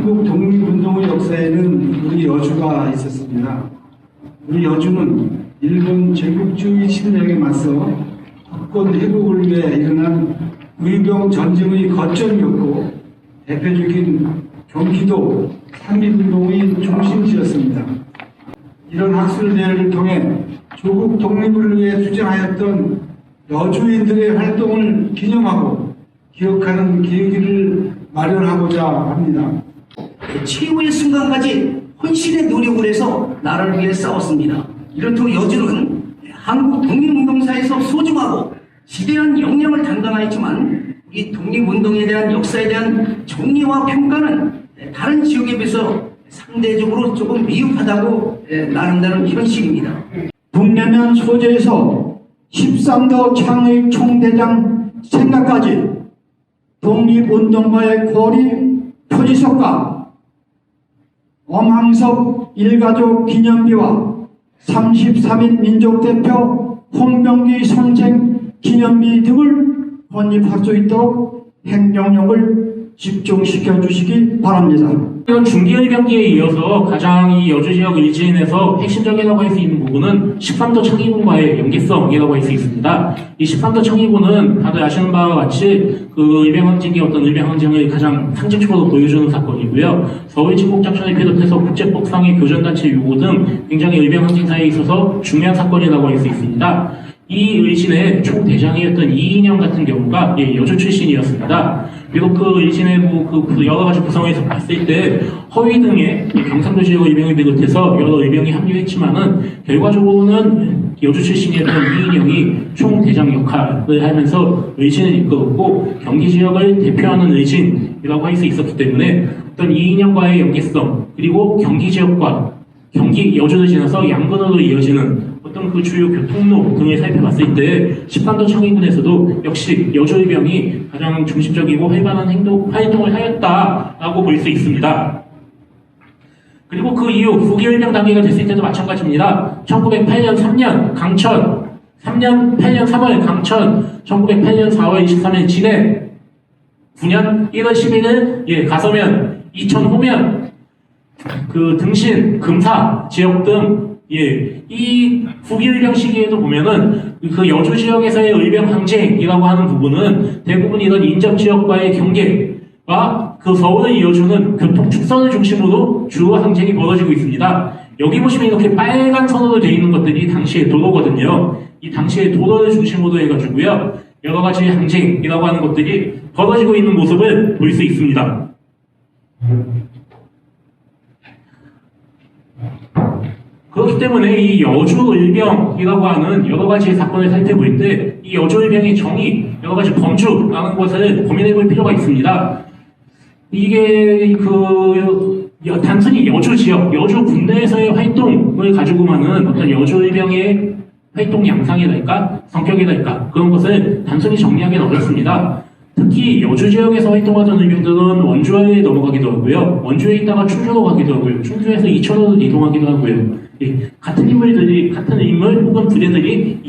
한국 독립운동의 역사에는 우리 여주가 있었습니다. 우리 여주는 일본 제국주의 침략에 맞서 국권 회복을 위해 일어난 의병 전쟁의 거점이었고 대표적인 경기도 삼일운동의 중심지였습니다. 이런 학술대회를 통해 조국 독립을 위해 투쟁하였던 여주인들의 활동을 기념하고 기억하는 계기를 마련하고자 합니다. 최후의 순간까지 헌신의 노력을 해서 나라를 위해 싸웠습니다. 이렇듯 여주는 한국 독립운동사에서 소중하고 지대한 역량을 담당하였지만 이 독립운동에 대한 역사에 대한 정리와 평가는 다른 지역에 비해서 상대적으로 조금 미흡하다고 나름대로 현실입니다. 북내면 소재에서 13도 창의 총대장 생각까지 독립운동가의 고리 표지석과 엄항석 일가족 기념비와 33인 민족대표 홍병기 선생 기념비 등을 건립할 수 있도록 행정력을 집중시켜 주시기 바랍니다. 중기의병기에 이어서 가장 이 여주 지역 일진에서 핵심적이라고 할 수 있는 부분은 13도 창의군과의 연계성이라고 할 수 있습니다. 이 13도 창의군은 다들 아시는 바와 같이 그 일병항쟁의 어떤 일병항쟁을 가장 상징적으로 보여주는 사건이고요. 서울 침공작전을 비롯해서 국제법상의 교전단체 요구 등 굉장히 일병항쟁사에 있어서 중요한 사건이라고 할 수 있습니다. 이 의진의 총대장이었던 이인영 같은 경우가 여주 출신이었습니다. 비록 그 의진의 그 여러 가지 구성에서 봤을 때 허위 등의 경상도 지역 의병을 비롯해서 여러 의병이 합류했지만은 결과적으로는 여주 출신이었던 이인영이 총대장 역할을 하면서 의진을 이끌었고 경기 지역을 대표하는 의진이라고 할 수 있었기 때문에 어떤 이인영과의 연계성 그리고 경기 지역과 경기 여주를 지나서 양근으로 이어지는 어떤 그 주요 교통로 등을 살펴봤을 때 13도 창의군에서도 역시 여주의병이 가장 중심적이고 활발한 활동을 하였다라고 볼 수 있습니다. 그리고 그 이후 후기의병 단계가 됐을 때도 마찬가지입니다. 1908년 3년 강천, 8년 3월 강천, 1908년 4월 23일 진해, 9년 1월 11일 가서면, 2000 호면, 그 등신, 금사 지역 등 이 후기의병 시기에도 보면은 그 여주 지역에서의 의병 항쟁이라고 하는 부분은 대부분 이런 인접 지역과의 경계와 그 서울을 이어주는 교통 축선을 중심으로 주요 항쟁이 벌어지고 있습니다. 여기 보시면 이렇게 빨간 선으로 되어 있는 것들이 당시의 도로거든요. 이 당시의 도로를 중심으로 해가지고요. 여러 가지 항쟁이라고 하는 것들이 벌어지고 있는 모습을 볼 수 있습니다. 그렇기 때문에 이 여주의병이라고 하는 여러 가지 사건을 살펴볼 때 이 여주의병의 정의, 여러 가지 범주라는 것을 고민해 볼 필요가 있습니다. 이게 단순히 여주 지역, 여주 군대에서의 활동을 가지고만은 어떤 여주의병의 활동 양상이랄까, 성격이랄까 그런 것을 단순히 정리하기는 어렵습니다. 특히 여주 지역에서 활동하던 의병들은 원주에 넘어가기도 하고요. 원주에 있다가 충주로 가기도 하고요. 충주에서 이천으로 이동하기도 하고요. 같은 인물 혹은 부대들이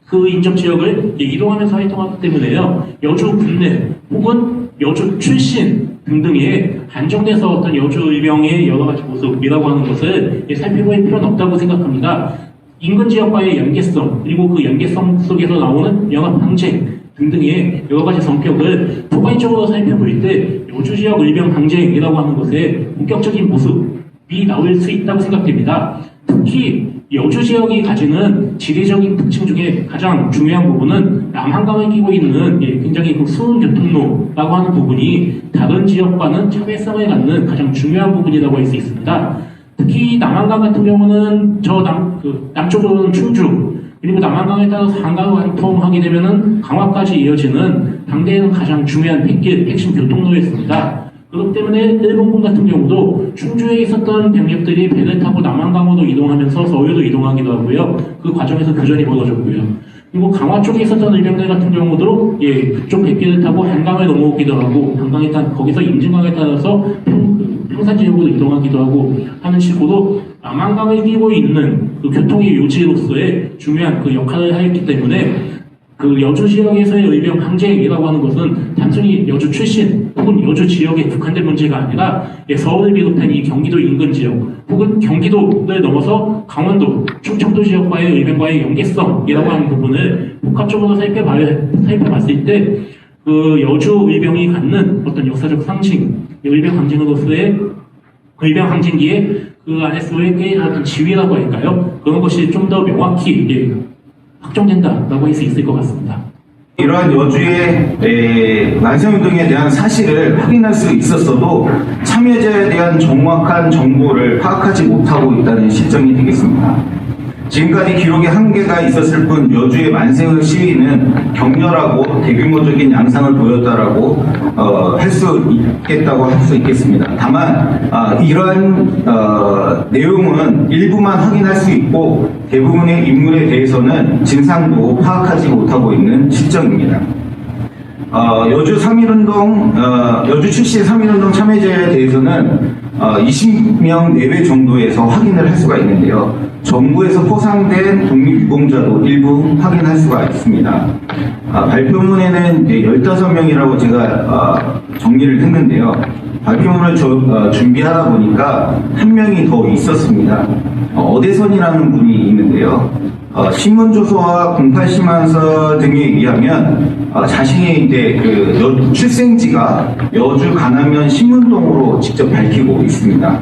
그 인접 지역을 이동하면서 활동하기 때문에요. 여주 군대 혹은 여주 출신 등등의 한정돼서 어떤 여주 의병의 여러 가지 모습이라고 하는 것을 살펴볼 필요는 없다고 생각합니다. 인근 지역과의 연계성 그리고 그 연계성 속에서 나오는 연합 항쟁 등등의 여러 가지 성격을 포괄적으로 살펴볼 때 여주 지역 의병 항쟁이라고 하는 것의 본격적인 모습이 나올 수 있다고 생각됩니다. 특히 여주 지역이 가지는 지리적인 특징 중에 가장 중요한 부분은 남한강을 끼고 있는 굉장히 수은 교통로라고 하는 부분이 다른 지역과는 차별성을 갖는 가장 중요한 부분이라고 할 수 있습니다. 특히 남한강 같은 경우는 남쪽으로는 충주 그리고 남한강에 따라서 한강을 관통하게 되면은 강화까지 이어지는 당대에는 가장 중요한 핵심 교통로였습니다. 그렇기 때문에 일본군 같은 경우도 충주에 있었던 병력들이 배를 타고 남한강으로 이동하면서 서울로 이동하기도 하고요. 그 과정에서 교전이 벌어졌고요. 그리고 강화 쪽에 있었던 의병들 같은 경우도 그쪽 백기를 타고 한강을 넘어오기도 하고 한강에 거기서 임진강에 따라서 평산 지역으로 이동하기도 하고 하는 식으로 남한강을 끼고 있는 그 교통의 요지로서의 중요한 그 역할을 하였기 때문에 그 여주 지역에서의 의병 항쟁이라고 하는 것은 단순히 여주 출신 혹은 여주 지역에 국한된 문제가 아니라 서울을 비롯한 이 경기도 인근 지역 혹은 경기도를 넘어서 강원도, 충청도 지역과의 의병과의 연계성이라고 하는 부분을 복합적으로 살펴봤을 때 그 여주 의병이 갖는 어떤 역사적 상징, 의병 항쟁으로서의 의병 항쟁기의 그 안에서의 어떤 지위라고 할까요? 그런 것이 좀 더 명확히 확정된다라고 할 수 있을 것 같습니다. 이러한 여주의 만세운동에 대한 사실을 확인할 수 있었어도 참여자에 대한 정확한 정보를 파악하지 못하고 있다는 실정이 되겠습니다. 지금까지 기록에 한계가 있었을 뿐 여주의 만세의 시위는 격렬하고 대규모적인 양상을 보였다라고 할 수 있겠다고 할 수 있겠습니다. 다만 이러한 내용은 일부만 확인할 수 있고 대부분의 인물에 대해서는 진상도 파악하지 못하고 있는 실정입니다. 여주 3.1운동, 여주 출신 3.1운동 참여자에 대해서는 20명 내외 정도에서 확인을 할 수가 있는데요. 정부에서 포상된 독립유공자도 일부 확인할 수가 있습니다. 발표문에는 15명이라고 제가 정리를 했는데요. 발표문을 준비하다 보니까 한 명이 더 있었습니다. 어대선이라는 분이 있는데요. 신문조서와 08시만서 등에 의하면 자신의 이제 그 출생지가 여주 간암면 신문동으로 직접 밝히고 있습니다.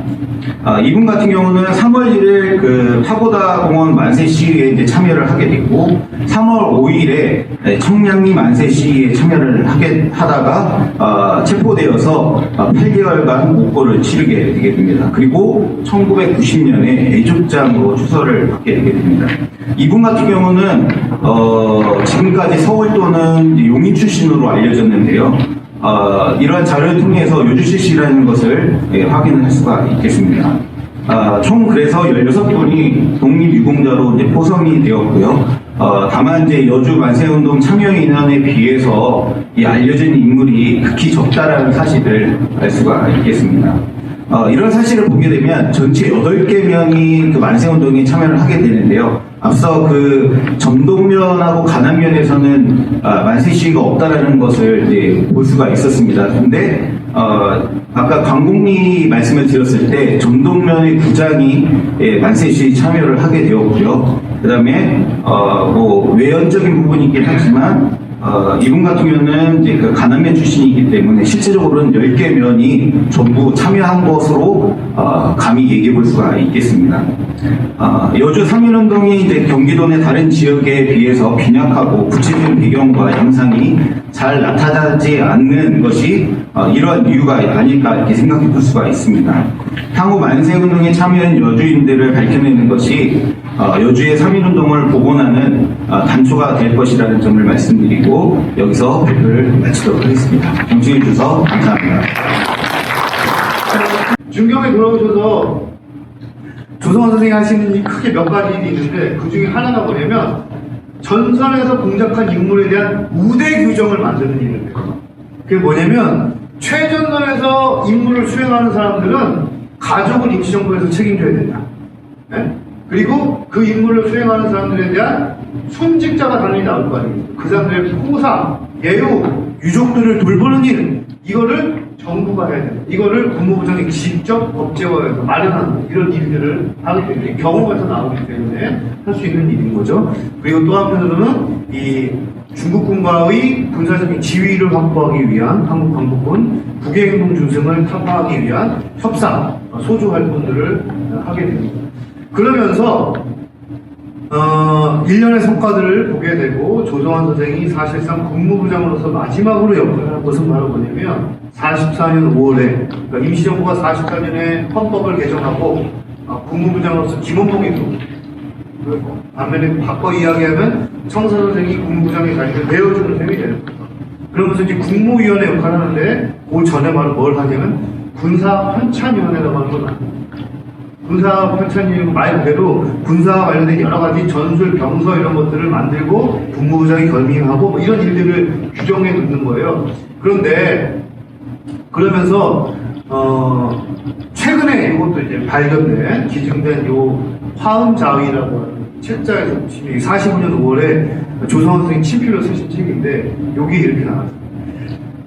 이분 같은 경우는 3월 1일 그 파고다 공원 만세 시위에 이제 참여를 하게 됐고 3월 5일에 청량리 만세 시위에 참여를 하다가 체포되어서 8개월간 묵고를 치르게 되게 됩니다. 그리고 1990년에 애족장으로 추서를 받게 되게 됩니다. 이분 같은 경우는 지금까지 서울 또는 용인 출신으로 알려졌는데요. 이러한 자료를 통해서 여주 출신이라는 것을 확인할 수가 있겠습니다. 총 그래서 16분이 독립유공자로 이제 포섭이 되었고요. 다만 이제 여주 만세운동 참여 인원에 비해서 이 알려진 인물이 극히 적다라는 사실을 알 수가 있겠습니다. 이런 사실을 보게 되면 전체 8개 명이 그 만세운동에 참여를 하게 되는데요. 앞서 그 점동면하고 간암면에서는 만세 시위가 없다라는 것을 이제 볼 수가 있었습니다. 근데 아까 광공리 말씀을 드렸을 때 점동면의 구장이 만세 시위 참여를 하게 되었고요. 그 다음에 뭐 외연적인 부분이긴 하지만 이분 같은 경우는 이제 그 간암면 출신이기 때문에 실제적으로는 10개 면이 전부 참여한 것으로 감히 얘기해 볼 수가 있겠습니다. 여주 3.1운동이 이제 경기도 내 다른 지역에 비해서 빈약하고 구체적인 배경과 양상이 잘 나타나지 않는 것이 이러한 이유가 아닐까 이렇게 생각해 볼 수가 있습니다. 향후 만세운동에 참여한 여주인들을 밝혀내는 것이 여주의 3.1운동을 복원하는 단초가 될 것이라는 점을 말씀드리고 여기서 발표를 마치도록 하겠습니다. 정치해 주셔서 감사합니다. 중경에 돌아오셔서 조성원 선생님이 하시는 이 크게 몇 가지 일이 있는데 그 중에 하나가 뭐냐면 전선에서 공작한 인물에 대한 우대 규정을 만드는 일인데요. 그게 뭐냐면 최전선에서 임무를 수행하는 사람들은 가족을 임시정부에서 책임져야 된다. 네? 그리고 그 임무를 수행하는 사람들에 대한 순직자가 당연히 나올 거 아닙니까? 그 사람들의 포상, 예우, 유족들을 돌보는 일, 이거를 정부가 해야 됩니다. 이거를 국무부장이 직접 법제화해서 마련하는 이런 일들을 하기 때문에 경험에서 나오기 때문에 할 수 있는 일인 거죠. 그리고 또 한편으로는 이 중국군과의 군사적인 지위를 확보하기 위한 한국 광복군 국외행동 준승을 타파하기 위한 협상, 소주 활동들을 하게 됩니다. 그러면서 1년의 성과들을 보게 되고 조성환 선생이 사실상 국무부장으로서 마지막으로 역할을 한 것은 바로 뭐냐면 44년 5월에 그러니까 임시정부가 44년에 헌법을 개정하고 국무부장으로서 김원봉이 반면에 바꿔 이야기하면 청사 선생이 국무부장의 자리를 메워주는 셈이 되는 거죠. 그러면서 이제 국무위원회 역할을 하는데 그 전에 바로 뭘 하냐면 군사편찬위원회라고 하는 걸 만듭니다. 군사편찬위원회 말 그대로 군사와 관련된 여러 가지 전술, 병서 이런 것들을 만들고 국무부장이 결명하고 뭐 이런 일들을 규정해 놓는 거예요. 그런데 그러면서 최근에 이것도 이제 발견된 기증된 요 화음자위라고 하는 책자에서 보시면 45년 5월에 조성환 선생님 친필로 쓰신 책인데 여기 이렇게 나왔어요.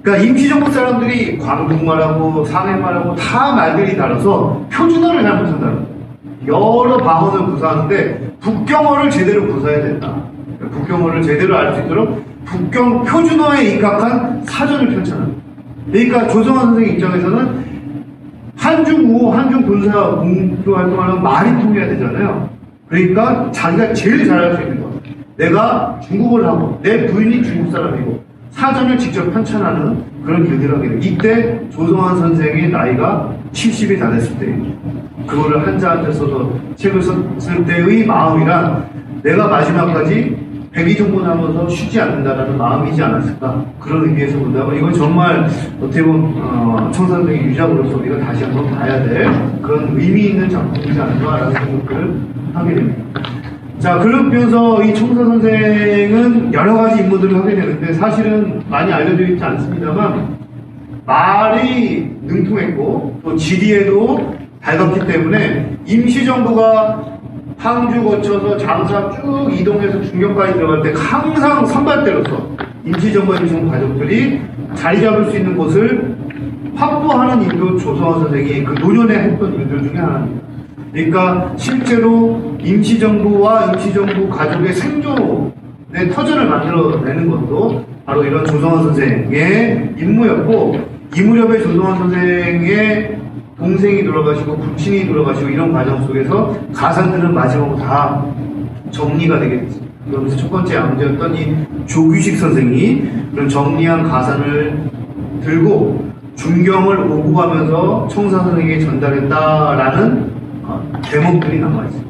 그러니까 임시정부 사람들이 광국말하고 상해말하고 다 말들이 달라서 표준어를 잘 못한다는 거예요. 여러 방언을 구사하는데 북경어를 제대로 구사해야 된다. 북경어를 제대로 알 수 있도록 북경 표준어에 입각한 사전을 펼쳐놔요. 그러니까 조성환 선생님 입장에서는 한중 우호, 한중 군사 공조 활동하려면 말이 통해야 되잖아요. 그러니까 자기가 제일 잘할 수 있는 거. 내가 중국어를 하고 내 부인이 중국 사람이고 사전을 직접 편찬하는 그런 일들을 하게 돼요. 이때 조성환 선생의 나이가 70이 다 됐을 때 그거를 한자한테 써서 책을 썼을 때의 마음이란 내가 마지막까지 백의종군하면서 쉬지 않는다라는 마음이지 않았을까 그런 의미에서 본다면 이건 정말 어떻게 보면 청산동의 유작으로서 우리가 다시 한번 봐야 될 그런 의미 있는 작품이지 않을까라는 생각을 하게 됩니다. 자, 그러면서 이 청사 선생은 여러 가지 임무들을 하게 되는데 사실은 많이 알려져 있지 않습니다만 말이 능통했고 또 지리에도 밝았기 때문에 임시정부가 항주 거쳐서 장사 쭉 이동해서 중경까지 들어갈 때 항상 선발대로서 임시정부의 임시정부 가족들이 자리 잡을 수 있는 곳을 확보하는 일도 조성환 선생이 그 노년에 했던 일들 중에 하나입니다. 그러니까 실제로 임시정부와 임시정부 가족의 생존의 터전을 만들어내는 것도 바로 이런 조성환 선생의 임무였고 이 무렵에 조성환 선생의 동생이 돌아가시고 부친이 돌아가시고 이런 과정 속에서 가산들은 마지막으로 다 정리가 되게 됐습니다. 그러면서 첫 번째 양자였던 이 조규식 선생이 그런 정리한 가산을 들고 중경을 오고 가면서 청사 선생에게 전달했다라는 대목들이 남아있습니다.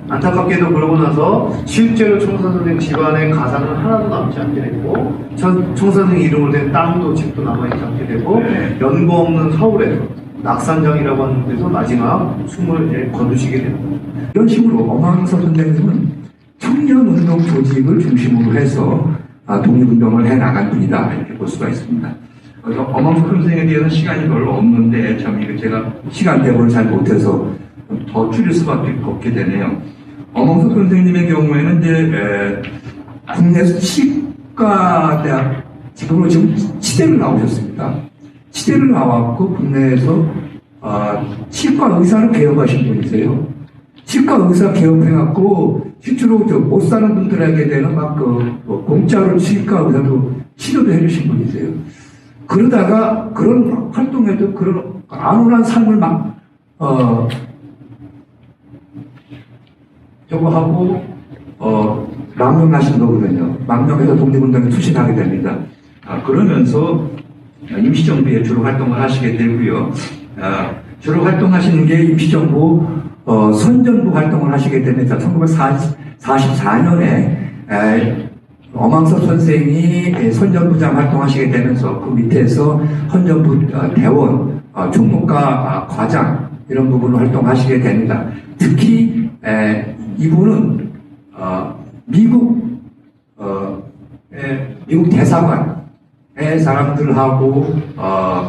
안타깝게도 그러고 나서 실제로 청사 선생 집안의 가산은 하나도 남지 않게 되고 청사 선생 이름으로 된 땅도 집도 남아있지 않게 되고 연고 없는 서울에서 낙산장이라고 하는 데서 마지막 숨을 거두시게 됩니다. 이런 식으로 엄황서 선생님은 청년운동 조직을 중심으로 해서 독립운동을 해나간 분이다 이렇게 볼 수가 있습니다. 그래서 엄황서 선생에 대해서 시간이 별로 없는데 참 이거 제가 시간 대본을 잘 못해서 더 줄일 수밖에 없게 되네요. 엄황서 선생님의 경우에는 이제 국내 치과대학 지금으로 지금 치대를 나오셨습니다. 치대를 나왔고 국내에서 치과 의사를 개업하신 분이세요. 치과 의사 개업해갖고 실제로 못 사는 분들에게 되는 공짜로 치과 의사도 치료도 해주신 분이세요. 그러다가 그런 활동에도 그런 안온한 삶을 저거 하고 망명하신 거거든요. 망명해서 독립운동에 투신하게 됩니다. 그러면서 임시정부에 주로 활동을 하시게 되고요. 주로 활동하시는 게 임시정부 선전부 활동을 하시게 됩니다. 1944년에 엄황서 선생이 선전부장 활동하시게 되면서 그 밑에서 선전부 대원, 총무과 과장 이런 부분을 활동하시게 됩니다. 특히 이분은 미국 대사관의 사람들하고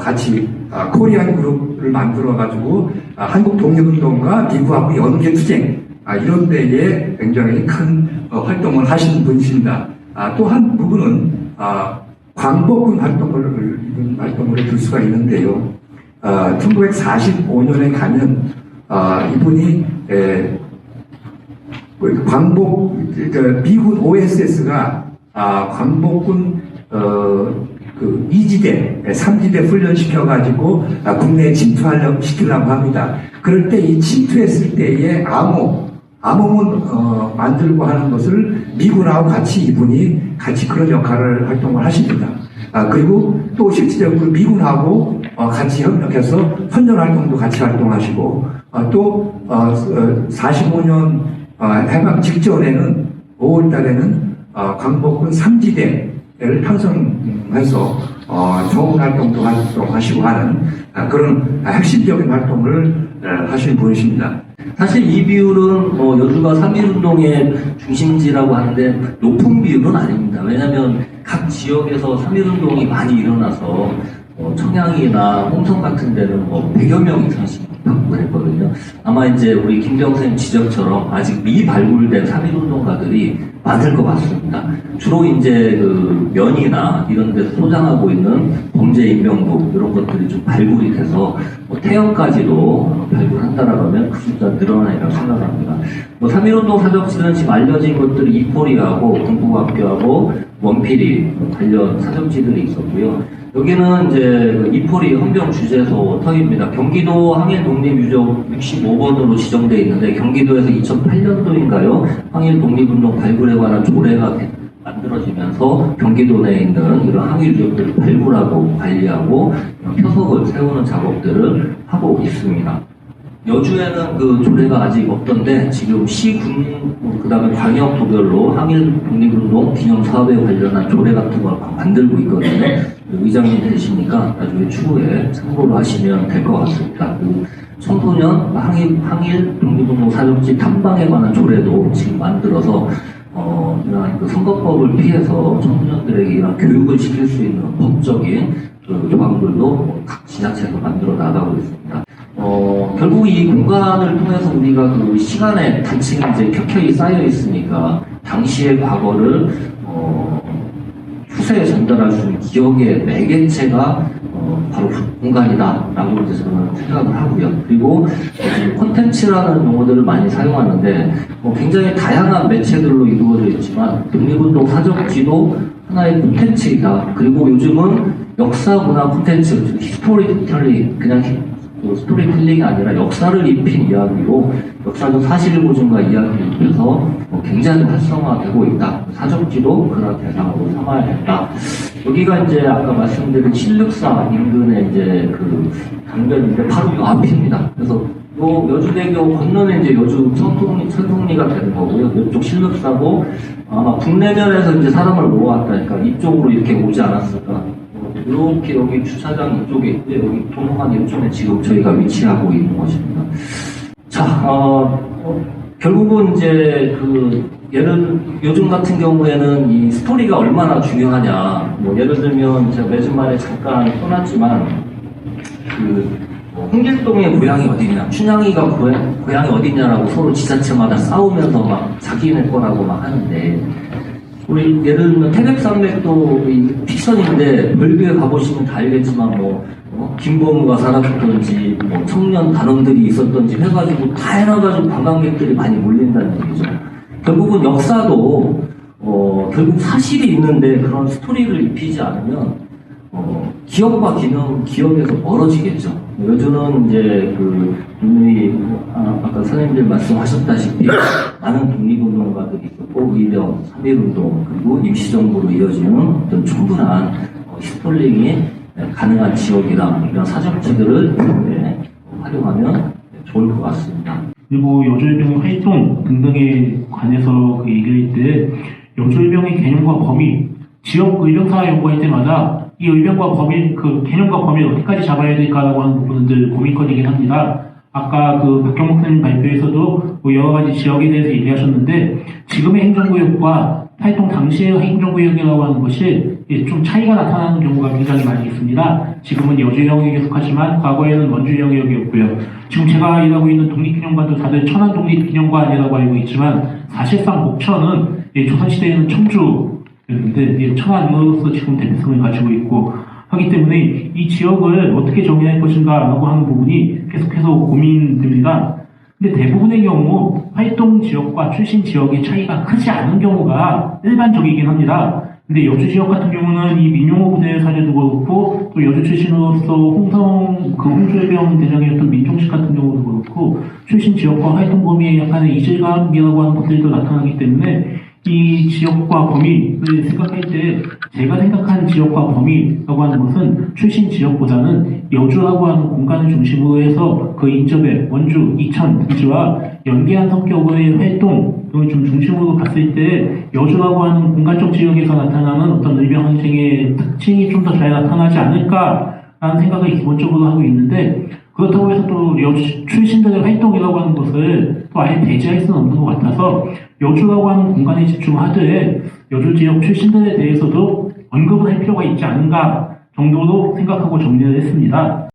같이 코리안 그룹을 만들어가지고 한국 독립운동과 미국하고 연계 투쟁 이런 데에 굉장히 큰 활동을 하신 분이십니다. 또 한 부분은 광복군 활동을 들 수가 있는데요. 1945년에 가면 이분이 미군 OSS가 광복군 그 2지대, 3지대 훈련시켜가지고 국내에 침투시키려고 합니다. 그럴 때 이 침투했을 때의 암호문 만들고 하는 것을 미군하고 같이 이분이 같이 그런 역할을 활동을 하십니다. 그리고 또 실질적으로 미군하고 같이 협력해서 선전 활동도 같이 활동하시고 또 45년 해방 직전에는 5월 달에는 광복군 3지대를 편성해서 좋은 활동도 활동하시고 하는 그런 핵심적인 활동을 하신 분이십니다. 사실 이 비율은 여주가 3.1운동의 중심지라고 하는데 높은 비율은 아닙니다. 왜냐하면 각 지역에서 3.1운동이 많이 일어나서 청양이나 홍성 같은 데는 100여 명 이상씩 방문했거든요. 아마 이제 우리 김병생 지적처럼 아직 미발굴된 3.1운동가들이 많을 것 같습니다. 주로 이제 그 면이나 이런 데서 소장하고 있는 범죄 인명부 이런 것들이 좀 발굴이 돼서 뭐 태형까지도 발굴한다라고 하면 그 숫자 늘어나리라고 생각합니다. 뭐 3.1운동 사적지는 지금 알려진 것들이 이포리하고 군부학교하고 원필이 관련 사적지들이 있었고요. 여기는 이제 그 이포리 헌병 주재소 터입니다. 경기도 항일 독립유적 65번으로 지정되어 있는데 경기도에서 2008년도인가요? 항일 독립운동 발굴에 관한 조례가 만들어지면서 경기도 내에 있는 이런 항일 유적들을 발굴하고 관리하고 표석을 세우는 작업들을 하고 있습니다. 여주에는 그 조례가 아직 없던데 지금 시군 그다음에 광역 도별로 항일 독립운동 기념 사업에 관련한 조례 같은 걸 만들고 있거든요. 의장님 되시니까 나중에 추후에 참고를 하시면 될 것 같습니다. 그 청소년 항일 독립운동 사적지 탐방에 관한 조례도 지금 만들어서 이런 그 선거법을 피해서 청소년들에게 이런 교육을 시킬 수 있는 법적인 그 조항들도 각 지자체에서 만들어 나가고 있습니다. 결국 이 공간을 통해서 우리가 그 시간의 단층이 이제 켜켜이 쌓여 있으니까 당시의 과거를 후세에 전달할 수 있는 기억의 매개체가 바로 공간이다라고 이제 저는 생각을 하고요. 그리고 콘텐츠라는 용어들을 많이 사용하는데 굉장히 다양한 매체들로 이루어져 있지만 독립운동 사적지도 하나의 콘텐츠이다. 그리고 요즘은 역사 문화 콘텐츠, 히스토리텔링, 그냥 스토리텔링이 아니라 역사를 입힌 이야기로 역사적 사실 보존과 이야기를 입혀서 굉장히 활성화되고 있다. 사적지도 그런 대상으로 삼아야 된다. 여기가 이제 아까 말씀드린 신륵사 인근의 이제 그 강변인데 바로 이 앞입니다. 그래서 요 여주대교 건너는 이제 여주 천통리가 되는 거고요. 이쪽 신륵사고 아마 북내면에서 이제 사람을 모아왔다니까 이쪽으로 이렇게 오지 않았을까. 이렇게 여기 주차장 이쪽에 있고 여기 도로관 이쪽에 지금 저희가 위치하고 있는 것입니다. 자, 결국은 이제 요즘 같은 경우에는 이 스토리가 얼마나 중요하냐. 뭐 예를 들면 제가 매주 말에 잠깐 떠났지만 홍길동의 고향이 어디냐, 춘향이가 고향이 어디냐라고 서로 지자체마다 싸우면서 막 자기네 거라고 막 하는데. 우리 예를 들면 태백산맥도 픽션인데 별교에 가보시면 다 알겠지만 김범우가 살았던지 청년 단원들이 있었던지 해가지고 다 해놔가지고 관광객들이 많이 몰린다는 얘기죠. 결국은 역사도 결국 사실이 있는데 그런 스토리를 입히지 않으면 기억과 기억에서 멀어지겠죠. 요즘은 이제 아까 선생님들 말씀하셨다시피 많은 독립운동가들이 있었고 의령, 3.1운동 그리고 임시정부로 이어지는 어떤 충분한 히스토링이 가능한 지역이다. 이런 사적지들을 활용하면 좋을 것 같습니다. 그리고 여주일병의 활동 등등에 관해서 얘기할 때 여주일병의 개념과 범위, 지역 의병사 연구할 때마다 이 의병과 범위, 그 개념과 범위를 어디까지 잡아야 될까라고 하는 부분들 고민거리긴 합니다. 아까 박경목 선생님 발표에서도 여러 가지 지역에 대해서 얘기하셨는데 지금의 행정구역과 활동 당시의 행정구역이라고 하는 것이 좀 차이가 나타나는 경우가 굉장히 많이 있습니다. 지금은 여주 영역에 속하지만 과거에는 원주 영역이었고요. 지금 제가 일하고 있는 독립기념관도 다들 천안 독립기념관이라고 알고 있지만 사실상 목천은 조선시대에는 청주였는데 천안으로서 지금 대표성을 가지고 있고 하기 때문에 이 지역을 어떻게 정의할 것인가라고 하는 부분이 계속해서 고민됩니다. 근데 대부분의 경우 활동 지역과 출신 지역의 차이가 크지 않은 경우가 일반적이긴 합니다. 근데 여주 지역 같은 경우는 이 민용호 부대 사례도 그렇고 또 여주 출신으로서 홍주해병 대장이었던 민종식 같은 경우도 그렇고 출신 지역과 활동 범위에 약간의 이질감이라고 하는 것들도 나타나기 때문에 이 지역과 범위를 생각할 때 제가 생각한 지역과 범위라고 하는 것은 출신 지역보다는 여주라고 하는 공간을 중심으로 해서 그 인접에 원주, 이천 등지와 연계한 성격의 활동을 좀 중심으로 봤을 때 여주라고 하는 공간적 지역에서 나타나는 어떤 의병 행정의 특징이 좀 더 잘 나타나지 않을까라는 생각을 기본적으로 하고 있는데 그렇다고 해서 또 여주 출신들의 활동이라고 하는 것을 또 아예 배제할 수는 없는 것 같아서 여주라고 하는 공간에 집중하되 여주 지역 출신들에 대해서도 언급을 할 필요가 있지 않은가 정도로 생각하고 정리를 했습니다.